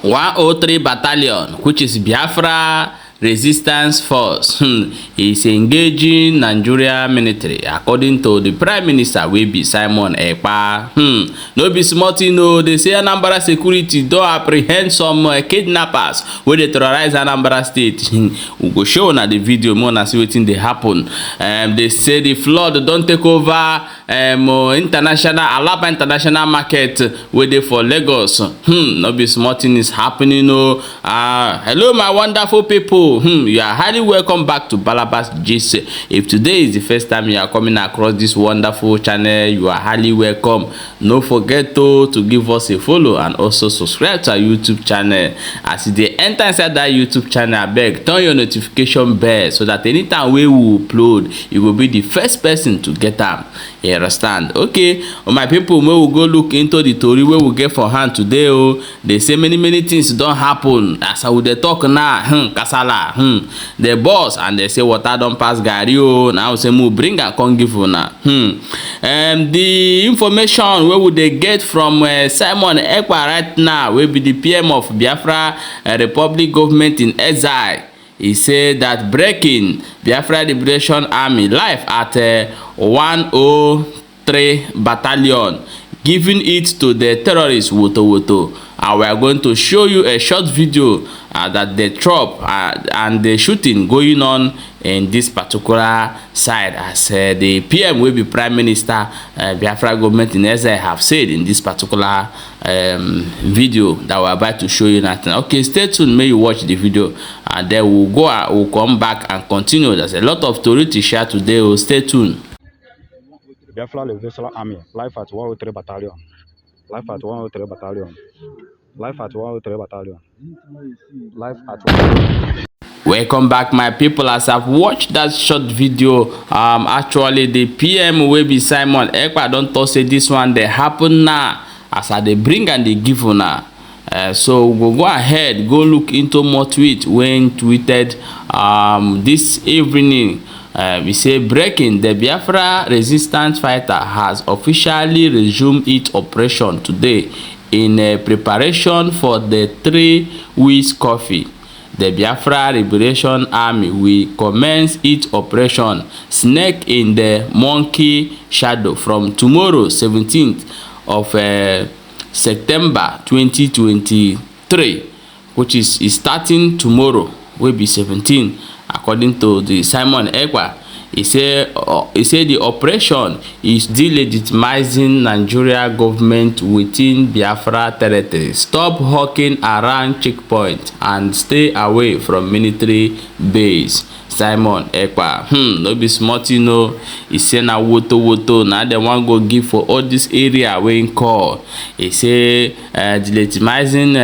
103 Battalion, which is Biafra Resistance Force, is engaging Nigeria military, according to the Prime Minister, will be Simon Ekpa. No be small thing, no. They say Anambra security don't apprehend some kidnappers when they terrorize Anambra State. We go show na the video more na see wetin dey happen. They say the flood don't take over Alaba International Market where they for Lagos. No be small thing is happening, no. Hello, my wonderful people. You are highly welcome back to Balabas Gist. If today is the first time you are coming across this wonderful channel, you are highly welcome. No forget to give us a follow and also subscribe to our YouTube channel. As they enter inside that YouTube channel, I beg, turn your notification bell so that anytime we will upload, you will be the first person to get them. You understand? Okay, my people, we will go look into the story where we get for hand today. They say many things don't happen. As I would talk now, kasala. The boss and they say water don't pass Gary. Now say we bring and come give now. The information where would they get from Simon Ekpa right now will be the PM of Biafra Republic government in exile. He said that breaking Biafra Liberation Army life at 103 Battalion, giving it to the terrorists Woto. And we are going to show you a short video that the trop and the shooting going on in this particular side, as the PM will be Prime Minister Biafra government in exile have said in this particular video that we're about to show you now. Okay, stay tuned, may you watch the video and then we'll come back and continue. There's a lot of story to share today. Stay tuned. Biafra Liberation Army, life at 103 Battalion. Life at 103 Battalion. Life at 103 Battalion. Life at 103. Welcome back, my people. As I've watched that short video, actually the PM will be Simon Ekpa don't talk say this one they happen now as they bring and they give now. So we'll go ahead, go look into more tweet when tweeted this evening. We say breaking, the Biafra resistance fighter has officially resumed its operation today in preparation for the 3 weeks coffee. The Biafra Liberation Army will commence its operation Snake in the Monkey Shadow from tomorrow, 17th of September 2023, which is starting tomorrow, will be 17, according to the Simon Ekpa. He said the operation is delegitimizing Nigeria government within Biafra territory. Stop hawking around checkpoint and stay away from military base. Simon Ekpa. No be smart, you know. He say na woto. Now they want go give for all this area where in call. He say delegitimizing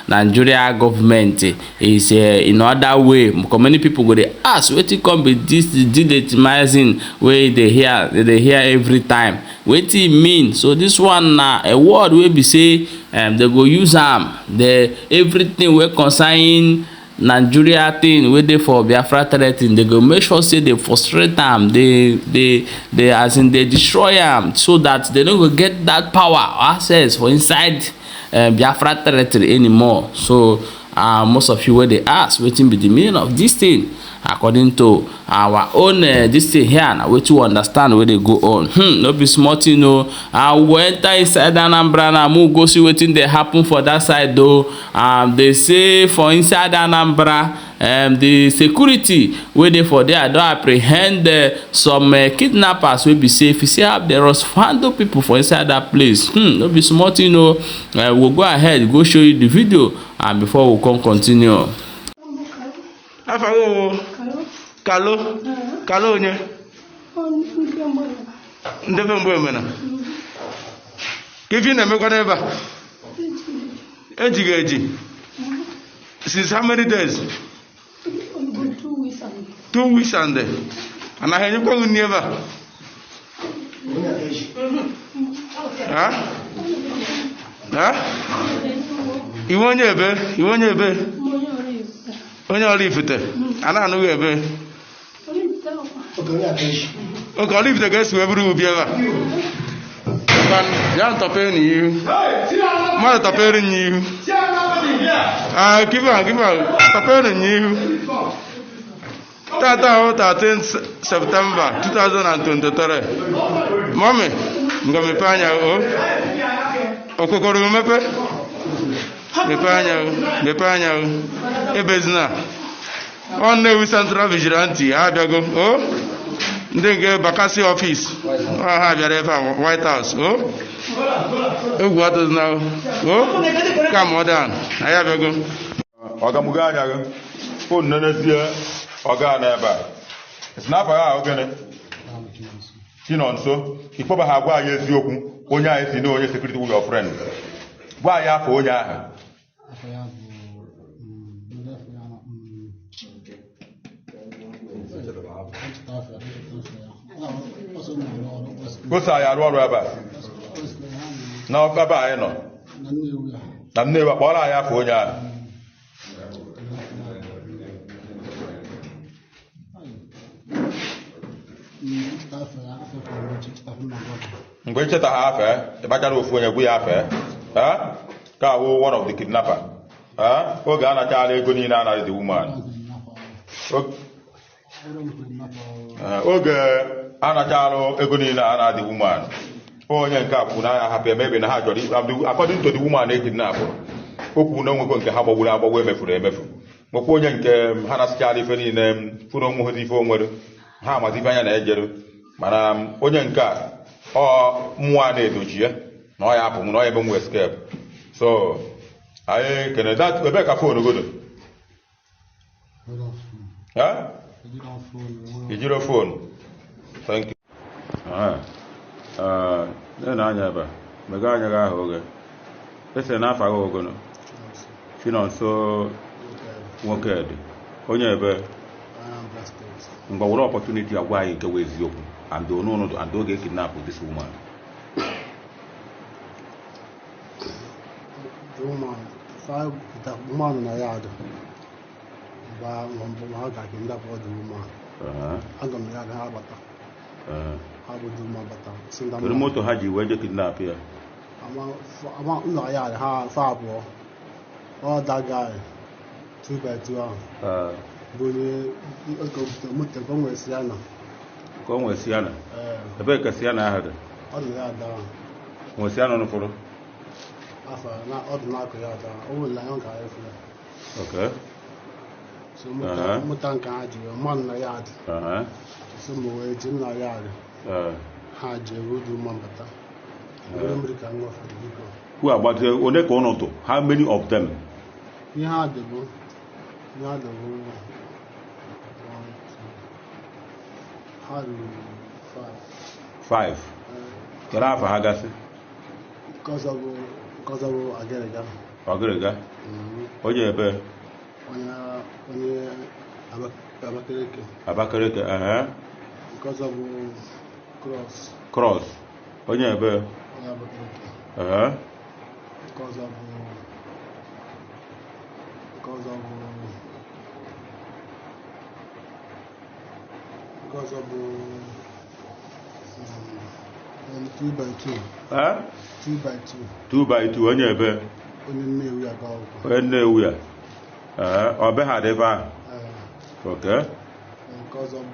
Nigeria government is in other way. Many people go they ask what it come be this delegitimizing where they hear every time. What it mean? So this one na a word wey be say they go use the everything we concerning Nigeria thing wey dey for Biafra territory, they go make sure say they frustrate them, they as in they destroy them so that they don't go get that power or access for inside Biafra territory anymore. So most of you where they ask wetin be the meaning of this thing, according to our own this thing here na wetin we understand where they go on. No be small thing, no. We enter inside Anambra na we go see wetin dey happen for that side though. They say for inside Anambra the security wey dey for there don apprehend some kidnappers wey be say if you see how there was handle people for inside that place. No be small thing, no. We'll go ahead go show you the video and before we come continue. Kalo nye ndebe mbo emena kifi na mekwa neba eji since how many days? 2 weeks and and I hear you never you want ebe onye olifite ana anu ebe okay, I'll leave the guests whoever will be ever. Yan tapering you. Mother tapering you. Give her. Papa no new. Tata 13th September 2023. Mommy, ngamepanya okokoro mepe. Mepanya ebezina. On the Central Vigilante, Abiago. They get Bakassi office. White House. What is now? Come on down. I have a go. Ogamuganya. Oh, Nanesia. Oganaba. It's not for our organic. So, if Papa have why yes, you Onya is you know your security with your friend. Why are for Onya? Go say I roll rubber. Now, Baba, I know. I'm never what I have for Onya. Which at a half, the Bacaro for a we have, one of the kidnapper. Ogana Charlie Gunina, the woman. Anna Jaro, Egonina, the woman. Oh, young Capuna, happy maybe in a hard according to the woman, they kidnap. Who no one going to have a woman women for them. Mokoyan Hannah's Charlie Fenny name, Furomo forward, Hamas Ivan Edger, Madame Onyanka, or Moane Duchia, no apple, no even escape. So I can that Rebecca phone good. Huh? Digital phone. Thank you. Then I never. Meganya Hoga. That's enough. I go. She not so wicked. Onye but what opportunity of why you go with you and don't know and don't get kidnapped with this woman. The woman, 5 the woman in a yard. But one got kidnapped with the woman. I'm going to have how would do my butter? The motor had you where you kidnap here. I'm not yard, how far more. Oh, that guy. 2 by 2 hours. Come with Siana. The baker Siana had it. On the yard down. Was Siana on the photo? After not ordinary yard down. Oh, Lion guy. Okay. So, Mutanka had you a man in the yard. Some way, Jim in the yard. Had you would do Mambata. Who are about the how many of them? You had the book. You had the book. 5. Get out for Hagasi. Because of Agariga. Agariga? Oh, yeah, bear. Abakareke, Because of Cross. Oh, yeah, bear. Because of because of 2 by 2. 2 by 2. 2 by 2. Onye ebe. Onye nnewi aga ọkụ. Onye nnewi a. Obe ha dị ebe a. Okay. Because of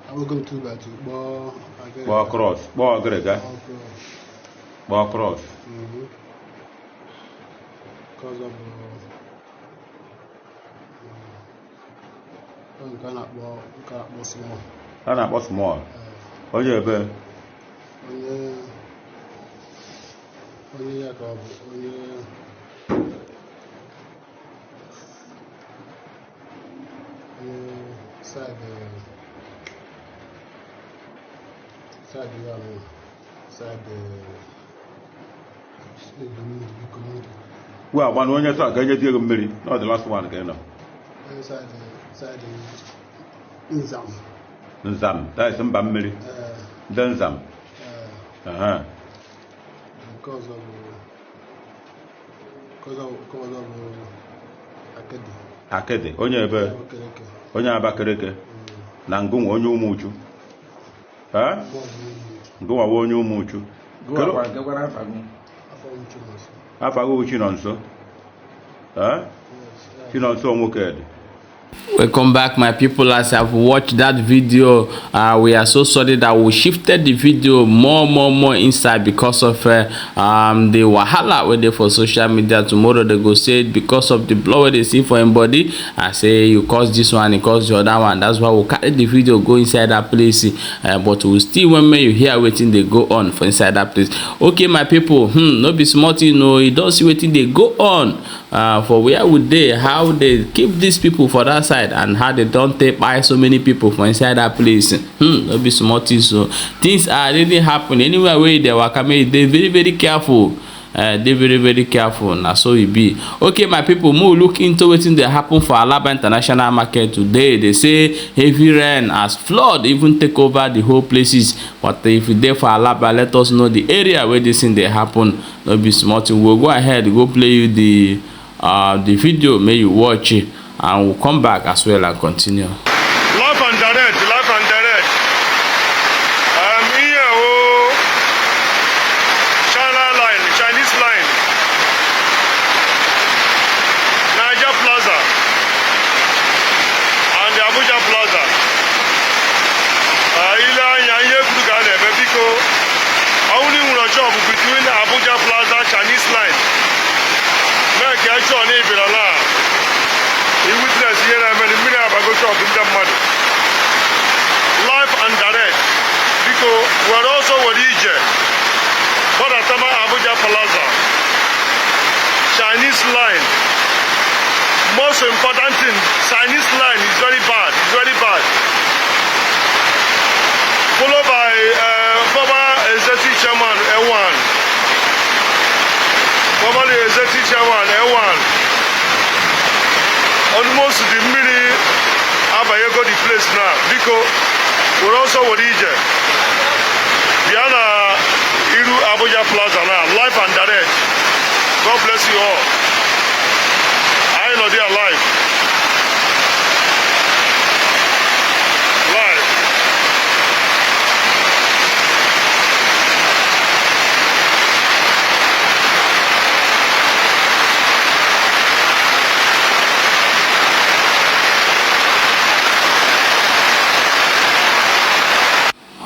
I will go 2 by 2. Bar cross. Bar Grega. Bar cross. Because of cannot small. Cannot small. Oh, yeah, bear. Onye side community. we agba na onye taa ka enye tie ego mmiri na the last one ka ị nọ inside Nzam that is mba mmiri the Nzam because of Akede onye ebe onye Abakaliki na ngụnwa onye Umuchu ngụnwa onye Umuchu afago uchi nọ nso chi nọ nso nwoke dị. Welcome back, my people. As I've watched that video, we are so sorry that we shifted the video more inside because of the wahala where they for social media. Tomorrow they go say it because of the blood they see for him body. I say you cause this one, you cause the other one. That's why we carry the video go inside that place. But we still when you hear waiting they go on for inside that place. Okay, my people. No be smart, you know. You don't see waiting they go on. For where would they, how they keep these people for that side, and how they don't take by so many people for inside that place. No be smart, so things are really happening anywhere where they were coming. They very careful. They very careful. Now so it be. Okay, my people, more look into wetin dey happen for Alaba International Market today. They say heavy rain has flood even take over the whole places. But if you dey for Alaba, let us know the area where this thing dey happen. No be smart. We'll go ahead, go play you the video, may you watch it, and we'll come back as well and continue. Live and direct. Here, China line, Chinese line, Niger Plaza, and the Abuja Plaza. Only one job between Abuja Plaza, Chinese line. Make a job even allow. You witness here, I'm in the middle of a good job in the money. Live and direct. Because we're also with Egypt. But at Abuja Plaza, Chinese line. Most important thing, Chinese line is very bad. It's very bad. Followed by former executive chairman Ewan. Formerly executive chairman Ewan. Almost the mini Abayego the place now because we're also with Egypt. Diana Iru Abuja Plaza now, live and direct. God bless you all. I know they are live. Live.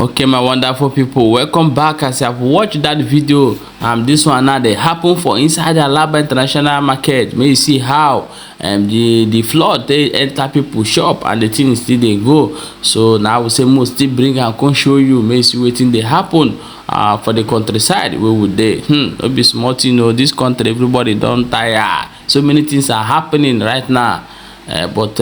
Okay, my wonderful people, welcome back. As I've watched that video, this one now they happen for inside the Alaba International Market. May you see how the flood they enter people shop and the things still they go. So now we say most still bring and come show you. May you see waiting they happen for the countryside. Where would they? Don't be smart, you know. This country everybody don't tire. So many things are happening right now, but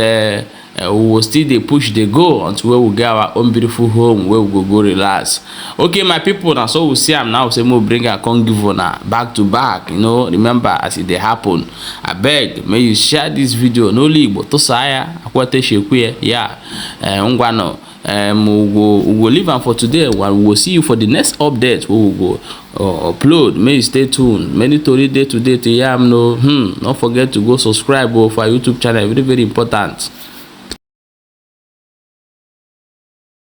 we will still they push they go until where we get our own beautiful home where we go relax. Okay, my people, now so we see I'm now say more bring a come give on back to back, you know. Remember as it they happen, I beg may you share this video no leave but to saya akwate shekwe ungwano we will leave am for today. We will see you for the next update we will go upload. May you stay tuned. Many story day to day to yam no don't forget to go subscribe for our YouTube channel, very important.